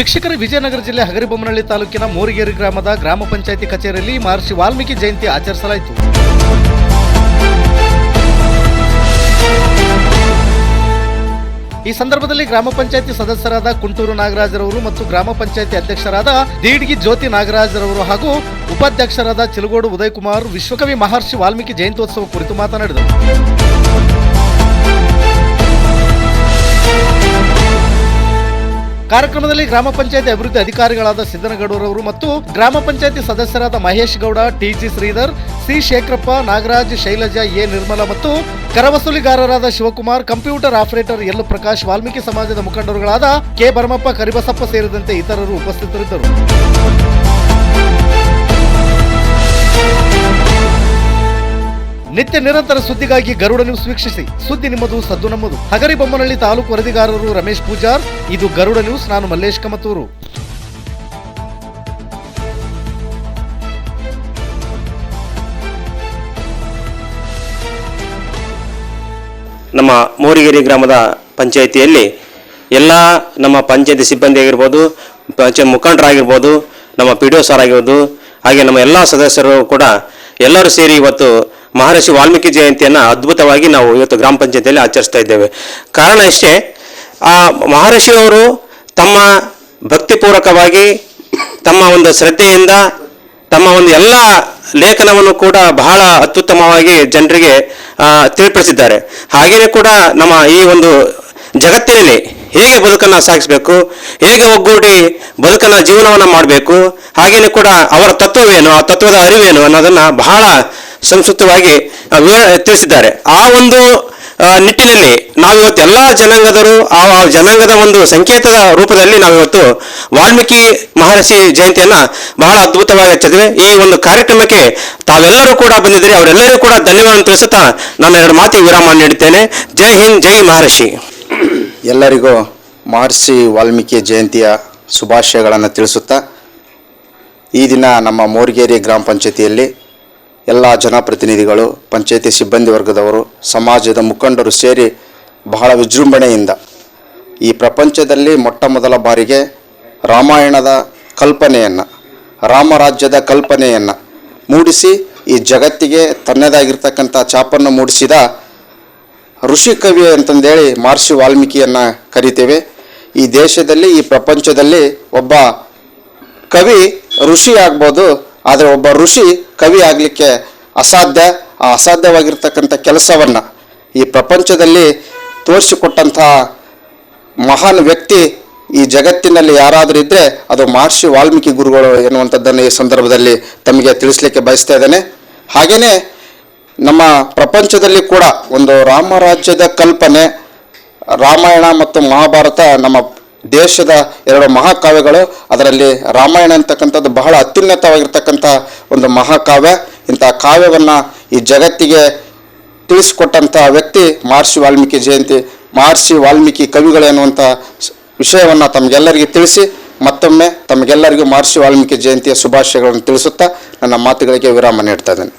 ವೀಕ್ಷಕರ ವಿಜಯನಗರ ಜಿಲ್ಲೆ ಹಗರಿಬೊಮ್ಮನಹಳ್ಳಿ ತಾಲೂಕಿನ ಮೋರಿಗೇರಿ ಗ್ರಾಮದ ಗ್ರಾಮ ಪಂಚಾಯಿತಿ ಕಚೇರಿಯಲ್ಲಿ ಮಹರ್ಷಿ ವಾಲ್ಮೀಕಿ ಜಯಂತಿ ಆಚರಿಸಲಾಯಿತು. ಈ ಸಂದರ್ಭದಲ್ಲಿ ಗ್ರಾಮ ಪಂಚಾಯಿತಿ ಸದಸ್ಯರಾದ ಕುಂಟೂರು ನಾಗರಾಜರವರು ಮತ್ತು ಗ್ರಾಮ ಪಂಚಾಯಿತಿ ಅಧ್ಯಕ್ಷರಾದ ದೀಡ್ಗಿ ಜ್ಯೋತಿ ನಾಗರಾಜರವರು ಹಾಗೂ ಉಪಾಧ್ಯಕ್ಷರಾದ ಚಿಲಗೋಡು ಉದಯಕುಮಾರ್ ವಿಶ್ವಕವಿ ಮಹರ್ಷಿ ವಾಲ್ಮೀಕಿ ಜಯಂತ್ಯೋತ್ಸವ ಕುರಿತು ಮಾತನಾಡಿದರು. ಕಾರ್ಯಕ್ರಮದಲ್ಲಿ ಗ್ರಾಮ ಪಂಚಾಯಿತಿ ಅಭಿವೃದ್ಧಿ ಅಧಿಕಾರಿಗಳಾದ ಸಿದ್ದನಗೌಡರವರು ಮತ್ತು ಗ್ರಾಮ ಪಂಚಾಯಿತಿ ಸದಸ್ಯರಾದ Mahesh Gowda, TG Sridhar, C Shekharappa, Nagaraj, Shailaja, A Nirmala ಮತ್ತು ಕರವಸೂಲಿಗಾರರಾದ Shivakumar, computer operator L Prakash, Valmiki ಸಮಾಜದ ಮುಖಂಡರುಗಳಾದ ಕೆ ಭರಮಪ್ಪ, ಕರಿಬಸಪ್ಪ ಸೇರಿದಂತೆ ಇತರರು ಉಪಸ್ಥಿತರಿದ್ದರು. ನಿತ್ಯ ನಿರಂತರ ಸುದ್ದಿಗಾಗಿ ಗರುಡ ನ್ಯೂಸ್ ವೀಕ್ಷಿಸಿ. ಸುದ್ದಿ ನಿಮ್ಮದು, ಸದ್ದು ನಮ್ಮದು. ಹಗರಿಬೊಮ್ಮನಹಳ್ಳಿ ತಾಲೂಕು ವರದಿಗಾರರು ರಮೇಶ್ ಪೂಜಾರ್. ಇದು ಗರುಡ ನ್ಯೂಸ್. ನಾನು ಮಲ್ಲೇಶ್ ಕಮತೂರು. ನಮ್ಮ ಮೋರಿಗೇರಿ ಗ್ರಾಮದ ಪಂಚಾಯಿತಿಯಲ್ಲಿ ಎಲ್ಲ ನಮ್ಮ ಪಂಚಾಯಿತಿ ಸಿಬ್ಬಂದಿ ಆಗಿರ್ಬೋದು, ಪಂಚಾಯತ್ ಮುಖಂಡರಾಗಿರ್ಬೋದು, ನಮ್ಮ PDO ಸರ್ ಆಗಿರ್ಬೋದು, ಹಾಗೆ ನಮ್ಮ ಎಲ್ಲ ಸದಸ್ಯರು ಕೂಡ ಎಲ್ಲರೂ ಸೇರಿ ಇವತ್ತು ಮಹರ್ಷಿ ವಾಲ್ಮೀಕಿ ಜಯಂತಿಯನ್ನು ಅದ್ಭುತವಾಗಿ ನಾವು ಇವತ್ತು ಗ್ರಾಮ ಪಂಚಾಯತಿಯಲ್ಲಿ ಆಚರಿಸ್ತಾ ಇದ್ದೇವೆ. ಕಾರಣ ಇಷ್ಟೇ, ಆ ಮಹರ್ಷಿಯವರು ತಮ್ಮ ಭಕ್ತಿಪೂರ್ವಕವಾಗಿ ತಮ್ಮ ಒಂದು ಶ್ರದ್ಧೆಯಿಂದ ತಮ್ಮ ಒಂದು ಎಲ್ಲ ಲೇಖನವನ್ನು ಕೂಡ ಬಹಳ ಅತ್ಯುತ್ತಮವಾಗಿ ಜನರಿಗೆ ತಿಳಿಪಡಿಸಿದ್ದಾರೆ. ಹಾಗೆಯೇ ಕೂಡ ನಮ್ಮ ಈ ಒಂದು ಜಗತ್ತಿನಲ್ಲಿ ಹೇಗೆ ಬದುಕನ್ನು ಸಾಗಿಸಬೇಕು, ಹೇಗೆ ಒಗ್ಗೂಡಿ ಬದುಕನ್ನು ಜೀವನವನ್ನು ಮಾಡಬೇಕು, ಹಾಗೆಯೇ ಕೂಡ ಅವರ ತತ್ವವೇನು, ಆ ತತ್ವದ ಅರಿವೇನು ಅನ್ನೋದನ್ನು ಬಹಳ ಸಂಸ್ಕೃತವಾಗಿ ತಿಳಿಸಿದ್ದಾರೆ. ಆ ಒಂದು ನಿಟ್ಟಿನಲ್ಲಿ ನಾವಿವತ್ತು ಎಲ್ಲ ಜನಾಂಗದರು ಆ ಜನಾಂಗದ ಒಂದು ಸಂಕೇತದ ರೂಪದಲ್ಲಿ ನಾವಿವತ್ತು ವಾಲ್ಮೀಕಿ ಮಹರ್ಷಿ ಜಯಂತಿಯನ್ನು ಬಹಳ ಅದ್ಭುತವಾಗಿ ಆಚರಿಸಿದ್ದೇವೆ. ಈ ಒಂದು ಕಾರ್ಯಕ್ರಮಕ್ಕೆ ತಾವೆಲ್ಲರೂ ಕೂಡ ಬಂದಿದ್ದೀರಿ, ಅವರೆಲ್ಲರೂ ಕೂಡ ಧನ್ಯವಾದ ತಿಳಿಸುತ್ತಾ ನಾನು ಎರಡು ಮಾತಿಗೆ ವಿರಾಮ ನೀಡುತ್ತೇನೆ. ಜೈ ಹಿಂದ್, ಜೈ ಮಹರ್ಷಿ. ಎಲ್ಲರಿಗೂ ಮಹರ್ಷಿ ವಾಲ್ಮೀಕಿ ಜಯಂತಿಯ ಶುಭಾಶಯಗಳನ್ನು ತಿಳಿಸುತ್ತಾ, ಈ ದಿನ ನಮ್ಮ ಮೋರಿಗೇರಿ ಗ್ರಾಮ ಪಂಚಾಯತಿಯಲ್ಲಿ ಎಲ್ಲ ಜನಪ್ರತಿನಿಧಿಗಳು, ಪಂಚಾಯತಿ ಸಿಬ್ಬಂದಿ ವರ್ಗದವರು, ಸಮಾಜದ ಮುಖಂಡರು ಸೇರಿ ಬಹಳ ವಿಜೃಂಭಣೆಯಿಂದ ಈ ಪ್ರಪಂಚದಲ್ಲಿ ಮೊಟ್ಟ ಮೊದಲ ಬಾರಿಗೆ ರಾಮಾಯಣದ ಕಲ್ಪನೆಯನ್ನು, ರಾಮರಾಜ್ಯದ ಕಲ್ಪನೆಯನ್ನು ಮೂಡಿಸಿ ಈ ಜಗತ್ತಿಗೆ ತನ್ನದಾಗಿರ್ತಕ್ಕಂಥ ಛಾಪನ್ನು ಮೂಡಿಸಿದ ಋಷಿ ಕವಿ ಅಂತಂದೇಳಿ ಮಹರ್ಷಿ ವಾಲ್ಮೀಕಿಯನ್ನು ಕರಿತೇವೆ. ಈ ದೇಶದಲ್ಲಿ, ಈ ಪ್ರಪಂಚದಲ್ಲಿ ಒಬ್ಬ ಕವಿ ಋಷಿ ಆಗ್ಬೋದು, ಆದರೆ ಒಬ್ಬ ಋಷಿ ಕವಿ ಆಗಲಿಕ್ಕೆ ಅಸಾಧ್ಯ. ಆ ಅಸಾಧ್ಯವಾಗಿರ್ತಕ್ಕಂಥ ಕೆಲಸವನ್ನು ಈ ಪ್ರಪಂಚದಲ್ಲಿ ತೋರಿಸಿಕೊಟ್ಟಂಥ ಮಹಾನ್ ವ್ಯಕ್ತಿ ಈ ಜಗತ್ತಿನಲ್ಲಿ ಯಾರಾದರೂ ಇದ್ದರೆ ಅದು ಮಹರ್ಷಿ ವಾಲ್ಮೀಕಿ ಗುರುಗಳು ಎನ್ನುವಂಥದ್ದನ್ನು ಈ ಸಂದರ್ಭದಲ್ಲಿ ತಮಗೆ ತಿಳಿಸ್ಲಿಕ್ಕೆ ಬಯಸ್ತಾ ಇದ್ದೇನೆ. ಹಾಗೆಯೇ ನಮ್ಮ ಪ್ರಪಂಚದಲ್ಲಿ ಕೂಡ ಒಂದು ರಾಮರಾಜ್ಯದ ಕಲ್ಪನೆ, ರಾಮಾಯಣ ಮತ್ತು ಮಹಾಭಾರತ ನಮ್ಮ ದೇಶದ ಎರಡು ಮಹಾಕಾವ್ಯಗಳು. ಅದರಲ್ಲಿ ರಾಮಾಯಣ ಅಂತಕ್ಕಂಥದ್ದು ಬಹಳ ಅತ್ಯುನ್ನತವಾಗಿರ್ತಕ್ಕಂಥ ಒಂದು ಮಹಾಕಾವ್ಯ. ಇಂಥ ಕಾವ್ಯವನ್ನು ಈ ಜಗತ್ತಿಗೆ ತಿಳಿಸಿಕೊಟ್ಟಂಥ ವ್ಯಕ್ತಿ ಮಹರ್ಷಿ ವಾಲ್ಮೀಕಿ ಜಯಂತಿ, ಮಹರ್ಷಿ ವಾಲ್ಮೀಕಿ ಕವಿಗಳು ಎನ್ನುವಂಥ ವಿಷಯವನ್ನು ತಮಗೆಲ್ಲರಿಗೂ ತಿಳಿಸಿ ಮತ್ತೊಮ್ಮೆ ತಮಗೆಲ್ಲರಿಗೂ ಮಹರ್ಷಿ ವಾಲ್ಮೀಕಿ ಜಯಂತಿಯ ಶುಭಾಶಯಗಳನ್ನು ತಿಳಿಸುತ್ತಾ ನನ್ನ ಮಾತುಗಳಿಗೆ ವಿರಾಮ ನೀಡ್ತಾ ಇದ್ದೇನೆ.